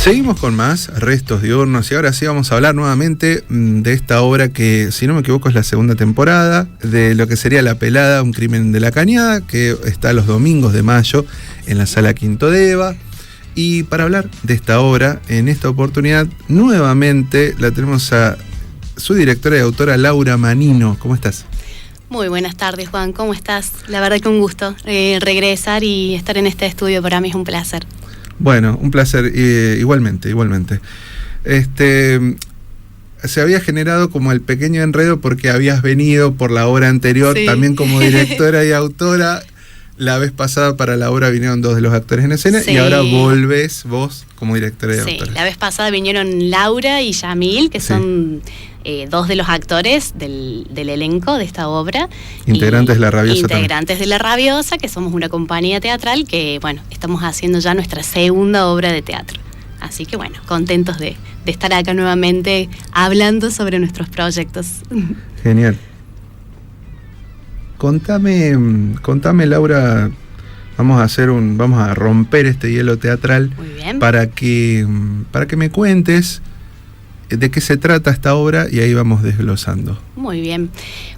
Seguimos con más Restos Diurnos y ahora sí vamos a hablar nuevamente de esta obra que, si no me equivoco, es la segunda temporada, de lo que sería La Pelada, un crimen de la Cañada, que está los domingos de mayo en la Sala Quinto de Eva. Y para hablar de esta obra, en esta oportunidad, nuevamente la tenemos a su directora y autora, Laura Manino. ¿Cómo estás? Muy buenas tardes, Juan. ¿Cómo estás? La verdad que un gusto regresar y estar en este estudio. Para mí es un placer. Bueno, un placer, igualmente. Se había generado como el pequeño enredo porque habías venido por la obra anterior, sí, también como directora y autora. La vez pasada para la obra vinieron 2 de los actores en escena, sí, y ahora volvés vos como directora y autora. Sí, la vez pasada vinieron Laura y Yamil, que sí, son 2 de los actores del elenco de esta obra. Integrantes de La Rabiosa. Integrantes de La Rabiosa, que somos una compañía teatral que, bueno, estamos haciendo ya nuestra segunda obra de teatro. Así que, bueno, contentos de estar acá nuevamente hablando sobre nuestros proyectos. Genial. Contame, Laura, vamos a romper este hielo teatral. Muy bien. para que me cuentes de qué se trata esta obra y ahí vamos desglosando. Muy bien.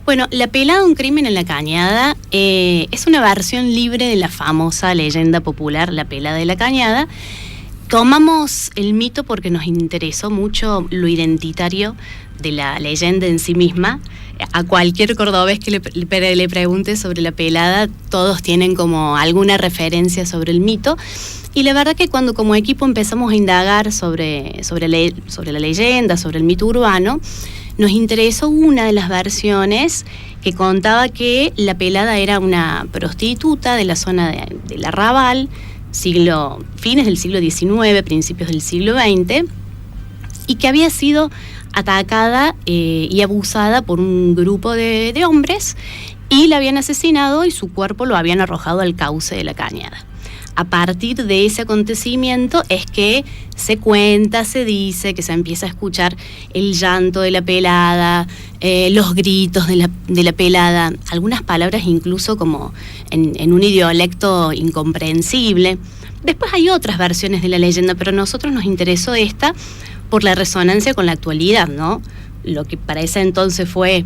Bueno, La Pelada, un crimen en la Cañada es una versión libre de la famosa leyenda popular La Pelada de la Cañada. Tomamos el mito porque nos interesó mucho lo identitario de la leyenda en sí misma. A cualquier cordobés que le pregunte sobre La Pelada, todos tienen como alguna referencia sobre el mito. Y la verdad que cuando como equipo empezamos a indagar sobre la leyenda, sobre el mito urbano, nos interesó una de las versiones que contaba que La Pelada era una prostituta de la zona del Arrabal, fines del siglo XIX, principios del siglo XX, y que había sido atacada y abusada por un grupo de hombres, y la habían asesinado y su cuerpo lo habían arrojado al cauce de la Cañada. A partir de ese acontecimiento es que se cuenta, se dice, que se empieza a escuchar el llanto de La Pelada, los gritos de la Pelada, algunas palabras incluso como en un idiolecto incomprensible. Después hay otras versiones de la leyenda, pero a nosotros nos interesó esta por la resonancia con la actualidad, ¿no? Lo que para ese entonces fue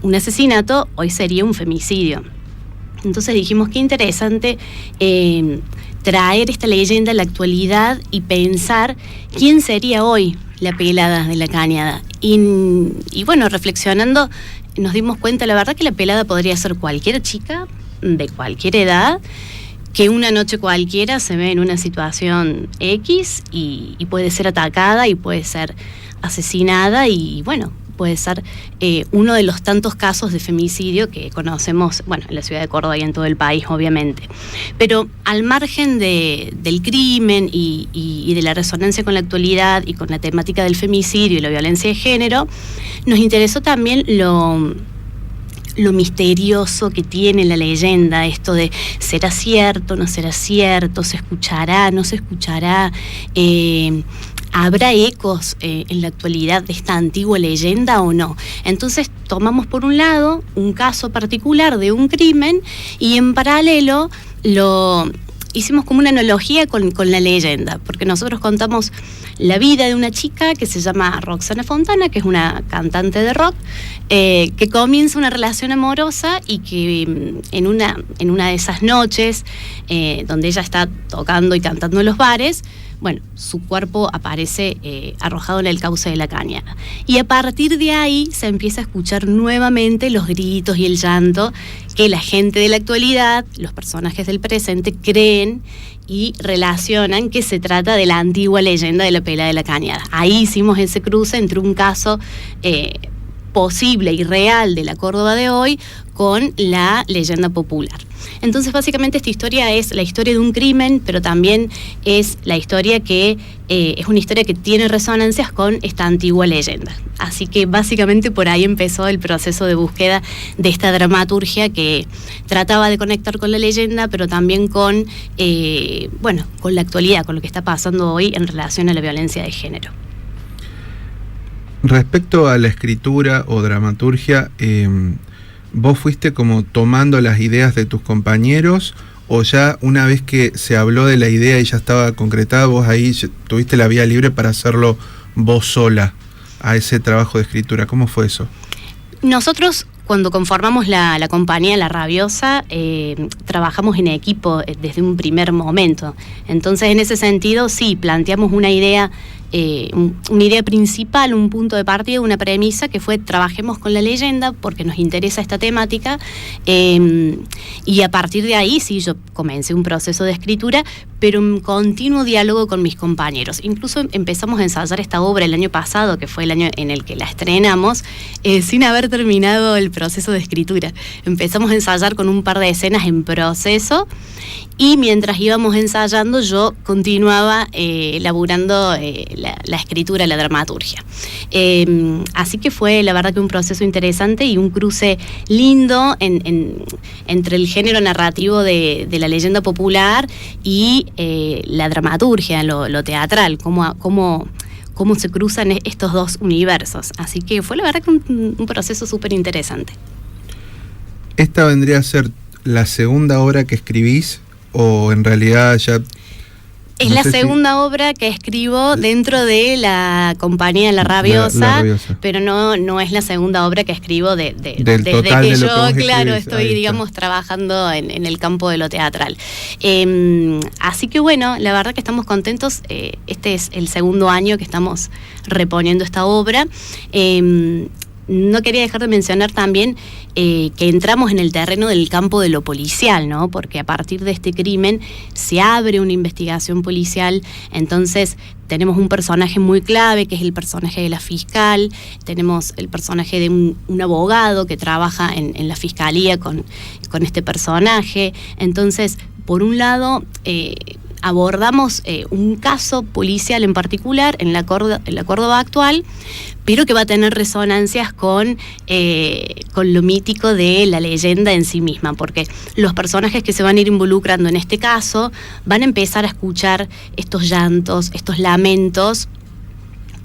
un asesinato, hoy sería un femicidio. Entonces dijimos qué interesante traer esta leyenda a la actualidad y pensar quién sería hoy La Pelada de la Cañada. Y bueno, reflexionando nos dimos cuenta, la verdad, que La Pelada podría ser cualquier chica de cualquier edad, que una noche cualquiera se ve en una situación X y puede ser atacada y puede ser asesinada y bueno, puede ser uno de los tantos casos de femicidio que conocemos, bueno, en la ciudad de Córdoba y en todo el país, obviamente. Pero al margen del crimen y de la resonancia con la actualidad y con la temática del femicidio y la violencia de género, nos interesó también lo misterioso que tiene la leyenda, esto de ¿será cierto, no será cierto? ¿Se escuchará, no se escuchará? ¿Habrá ecos en la actualidad de esta antigua leyenda o no? Entonces tomamos por un lado un caso particular de un crimen y en paralelo lo hicimos como una analogía con la leyenda, porque nosotros contamos la vida de una chica que se llama Roxana Fontana, que es una cantante de rock, que comienza una relación amorosa y que en una de esas noches donde ella está tocando y cantando en los bares, bueno, su cuerpo aparece arrojado en el cauce de la Cañada. Y a partir de ahí se empieza a escuchar nuevamente los gritos y el llanto que la gente de la actualidad, los personajes del presente, creen y relacionan que se trata de la antigua leyenda de La Pelada de la Cañada. Ahí hicimos ese cruce entre un caso posible y real de la Córdoba de hoy con la leyenda popular. Entonces, básicamente, esta historia es la historia de un crimen, pero también es la historia que es una historia que tiene resonancias con esta antigua leyenda. Así que, básicamente, por ahí empezó el proceso de búsqueda de esta dramaturgia que trataba de conectar con la leyenda, pero también con la actualidad, con lo que está pasando hoy en relación a la violencia de género. Respecto a la escritura o dramaturgia, ¿vos fuiste como tomando las ideas de tus compañeros ¿O ya una vez que se habló de la idea y ya estaba concretada, vos ahí tuviste la vía libre para hacerlo vos sola, a ese trabajo de escritura? ¿Cómo fue eso? Nosotros, cuando conformamos la compañía La Rabiosa, trabajamos en equipo desde un primer momento. Entonces, en ese sentido, sí, planteamos una idea principal, un punto de partida, una premisa que fue: trabajemos con la leyenda porque nos interesa esta temática, y a partir de ahí sí, yo comencé un proceso de escritura, pero en continuo diálogo con mis compañeros. Incluso empezamos a ensayar esta obra el año pasado, que fue el año en el que la estrenamos, sin haber terminado el proceso de escritura. Empezamos a ensayar con un par de escenas en proceso, y mientras íbamos ensayando yo continuaba laburando la escritura, la dramaturgia. Así que fue la verdad que un proceso interesante y un cruce lindo entre el género narrativo de la leyenda popular y la dramaturgia, lo teatral, cómo se cruzan estos dos universos. Así que fue la verdad que un proceso súper interesante. ¿Esta vendría a ser la segunda obra que escribís o en realidad ya...? Es la segunda obra que escribo dentro de la compañía La Rabiosa, La Rabiosa. Pero no es la segunda obra que escribo desde total que de lo yo, que claro, escribís. estoy, digamos, trabajando en el campo de lo teatral. Así que bueno, la verdad que estamos contentos. Este es el segundo año que estamos reponiendo esta obra. No quería dejar de mencionar también que entramos en el terreno del campo de lo policial, ¿no? Porque a partir de este crimen se abre una investigación policial. Entonces tenemos un personaje muy clave, que es el personaje de la fiscal. Tenemos el personaje de un abogado que trabaja en la fiscalía con este personaje. Entonces, por un lado, abordamos un caso policial en particular en la Córdoba actual, pero que va a tener resonancias con lo mítico de la leyenda en sí misma, porque los personajes que se van a ir involucrando en este caso van a empezar a escuchar estos llantos, estos lamentos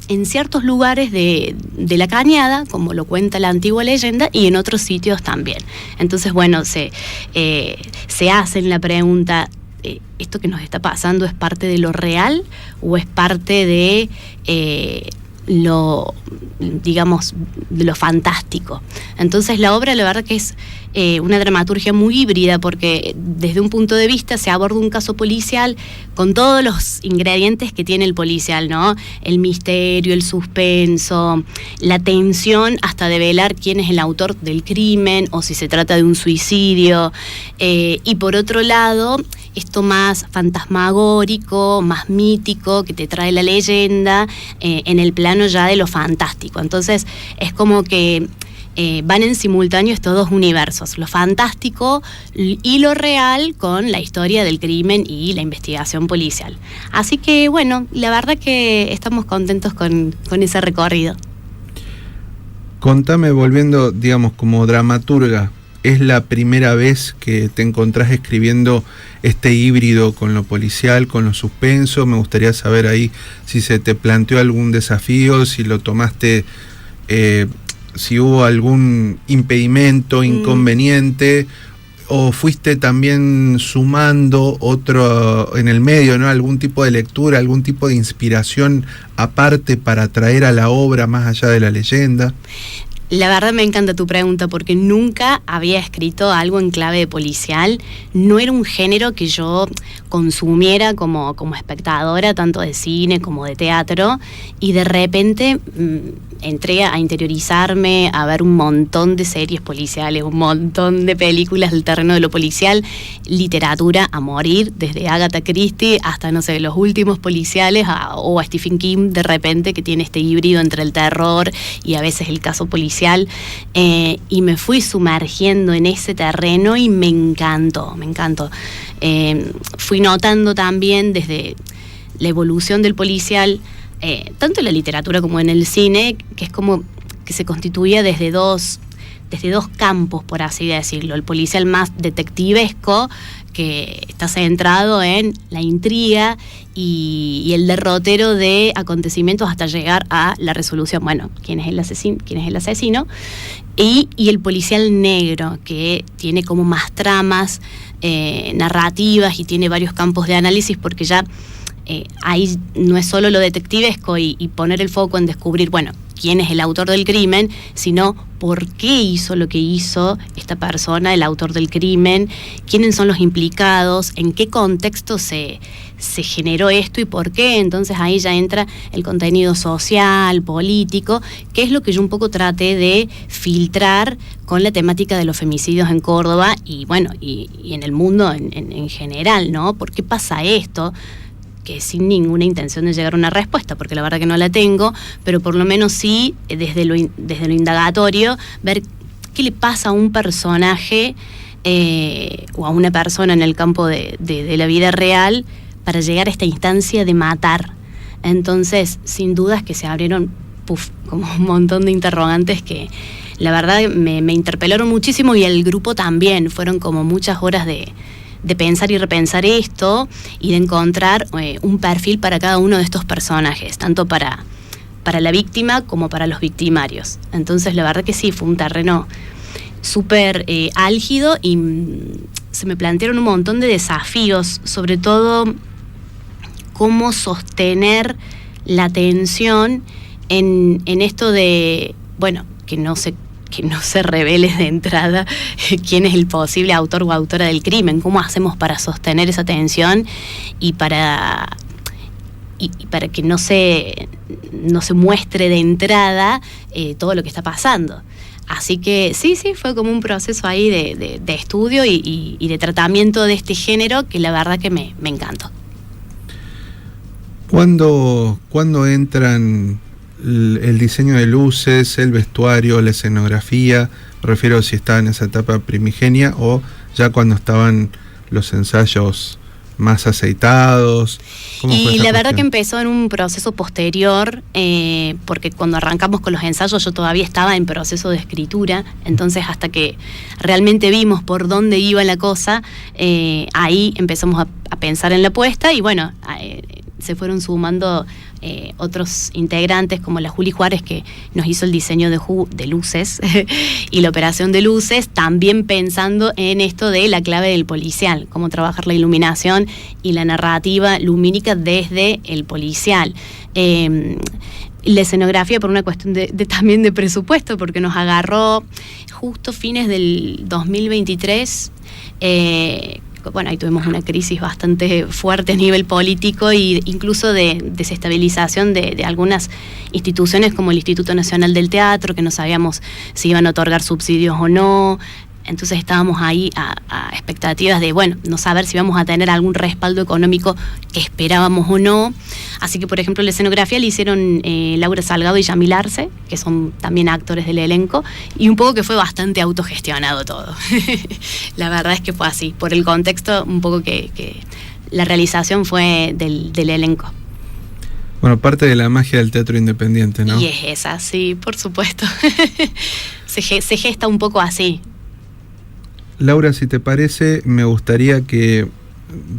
en ciertos lugares de la Cañada, como lo cuenta la antigua leyenda, y en otros sitios también. Entonces, bueno, se hacen la pregunta: ¿esto que nos está pasando es parte de lo real o es parte de lo fantástico? Entonces la obra, la verdad que es una dramaturgia muy híbrida, porque desde un punto de vista se aborda un caso policial con todos los ingredientes que tiene el policial, ¿no? El misterio, el suspenso, la tensión hasta develar quién es el autor del crimen o si se trata de un suicidio, y por otro lado esto más fantasmagórico, más mítico, que te trae la leyenda en el plano ya de lo fantástico. Entonces es como que van en simultáneo estos dos universos, lo fantástico y lo real, con la historia del crimen y la investigación policial. Así que bueno, la verdad que estamos contentos con ese recorrido. Contame, volviendo, digamos, como dramaturga, ¿es la primera vez que te encontrás escribiendo este híbrido con lo policial, con lo suspenso? Me gustaría saber ahí si se te planteó algún desafío, si lo tomaste, si hubo algún impedimento, inconveniente, o fuiste también sumando otro en el medio, ¿no? Algún tipo de lectura, algún tipo de inspiración aparte para traer a la obra más allá de la leyenda. La verdad me encanta tu pregunta, porque nunca había escrito algo en clave de policial. No era un género que yo consumiera como espectadora, tanto de cine como de teatro, y de repente entré a interiorizarme, a ver un montón de series policiales, un montón de películas del terreno de lo policial, literatura a morir, desde Agatha Christie hasta, no sé, los últimos policiales, o a Stephen King, de repente, que tiene este híbrido entre el terror y a veces el caso policial, y me fui sumergiendo en ese terreno y me encantó. Fui notando también desde la evolución del policial, tanto en la literatura como en el cine, que es como que se constituía desde dos campos, por así decirlo. El policial más detectivesco, que está centrado en la intriga y el derrotero de acontecimientos hasta llegar a la resolución. Bueno, quién es el asesino, y el policial negro, que tiene como más tramas narrativas y tiene varios campos de análisis, porque ya ahí no es solo lo detectivesco y poner el foco en descubrir, bueno, quién es el autor del crimen, sino por qué hizo lo que hizo esta persona, el autor del crimen, quiénes son los implicados, en qué contexto se generó esto y por qué. Entonces ahí ya entra el contenido social, político, que es lo que yo un poco traté de filtrar con la temática de los femicidios en Córdoba y bueno, y en el mundo en general, ¿no? ¿Por qué pasa esto? Que sin ninguna intención de llegar a una respuesta, porque la verdad que no la tengo, pero por lo menos sí, desde lo indagatorio, ver qué le pasa a un personaje o a una persona en el campo de la vida real para llegar a esta instancia de matar. Entonces, sin dudas que se abrieron como un montón de interrogantes que la verdad me interpelaron muchísimo, y el grupo también. Fueron como muchas horas de pensar y repensar esto y de encontrar un perfil para cada uno de estos personajes, tanto para la víctima como para los victimarios. Entonces la verdad que sí, fue un terreno súper álgido, y se me plantearon un montón de desafíos, sobre todo cómo sostener la atención en esto de, bueno, que no se revele de entrada quién es el posible autor o autora del crimen. ¿Cómo hacemos para sostener esa tensión y para que no se muestre de entrada todo lo que está pasando? Así que sí, fue como un proceso ahí de estudio y de tratamiento de este género que la verdad que me encantó. ¿Cuándo entran el diseño de luces, el vestuario, la escenografía? Me refiero si estaba en esa etapa primigenia o ya cuando estaban los ensayos más aceitados. Y la verdad que empezó en un proceso posterior, porque cuando arrancamos con los ensayos yo todavía estaba en proceso de escritura, entonces hasta que realmente vimos por dónde iba la cosa, ahí empezamos a pensar en la puesta, y bueno, se fueron sumando otros integrantes como la Juli Juárez, que nos hizo el diseño de luces y la operación de luces, también pensando en esto de la clave del policial, cómo trabajar la iluminación y la narrativa lumínica desde el policial. La escenografía por una cuestión también de presupuesto, porque nos agarró justo fines del 2023. Bueno, ahí tuvimos una crisis bastante fuerte a nivel político e incluso de desestabilización de algunas instituciones como el Instituto Nacional del Teatro, que no sabíamos si iban a otorgar subsidios o no. Entonces estábamos ahí a expectativas de, bueno, no saber si íbamos a tener algún respaldo económico que esperábamos o no. Así que, por ejemplo, la escenografía la hicieron Laura Salgado y Yamil Arce, que son también actores del elenco, y un poco que fue bastante autogestionado todo. La verdad es que fue así, por el contexto un poco que la realización fue del elenco. Bueno, parte de la magia del teatro independiente, ¿no? Y es esa, sí, por supuesto. Se gesta un poco así. Laura, si te parece, me gustaría que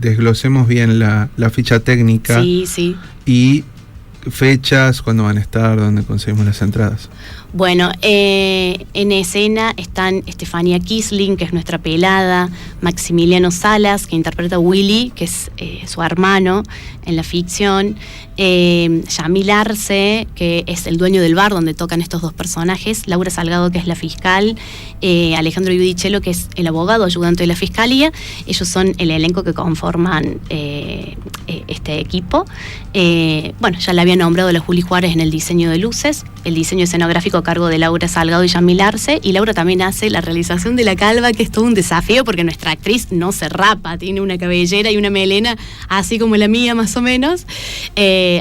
desglosemos bien la ficha técnica. Sí. Y fechas, cuándo van a estar, dónde conseguimos las entradas. Bueno, en escena están Estefanía Kisling, que es nuestra pelada, Maximiliano Salas, que interpreta a Willy, que es su hermano en la ficción, Yamil Arce, que es el dueño del bar donde tocan estos dos personajes, Laura Salgado, que es la fiscal, Alejandro Iudicello, que es el abogado ayudante de la fiscalía. Ellos son el elenco que conforman este equipo. Bueno, ya le había nombrado a la Juli Juárez en el diseño de luces, el diseño escenográfico a cargo de Laura Salgado y Yamil Arce, y Laura también hace la realización de la calva, que es todo un desafío porque nuestra actriz no se rapa, tiene una cabellera y una melena así como la mía más o menos,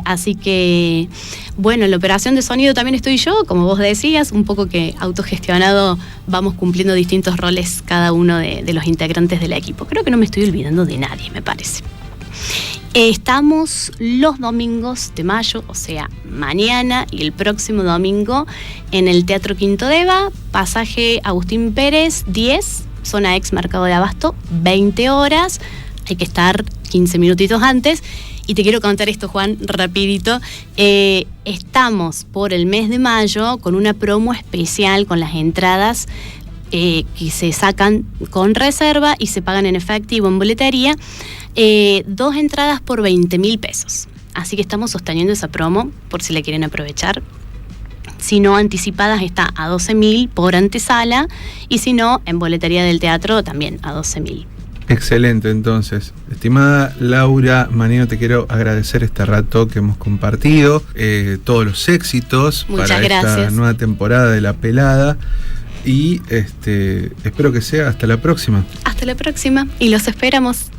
así que bueno, en la operación de sonido también estoy yo, como vos decías, un poco que autogestionado, vamos cumpliendo distintos roles cada uno de los integrantes del equipo. Creo que no me estoy olvidando de nadie, me parece. Estamos los domingos de mayo, o sea, mañana y el próximo domingo, en el Teatro Quinto Deva, pasaje Agustín Pérez 10, zona ex Mercado de Abasto, 20 horas. Hay que estar 15 minutitos antes. Y te quiero contar esto, Juan, rapidito. Estamos por el mes de mayo con una promo especial con las entradas que se sacan con reserva y se pagan en efectivo en boletería. 2 entradas por 20.000 pesos. Así que estamos sosteniendo esa promo por si la quieren aprovechar. Si no, anticipadas está a 12.000 por antesala, y si no, en boletería del teatro también a 12.000. Excelente, entonces. Estimada Laura Manino, te quiero agradecer este rato que hemos compartido, todos los éxitos. Muchas para gracias. Esta nueva temporada de La Pelada, y espero que sea hasta la próxima. Hasta la próxima, y los esperamos.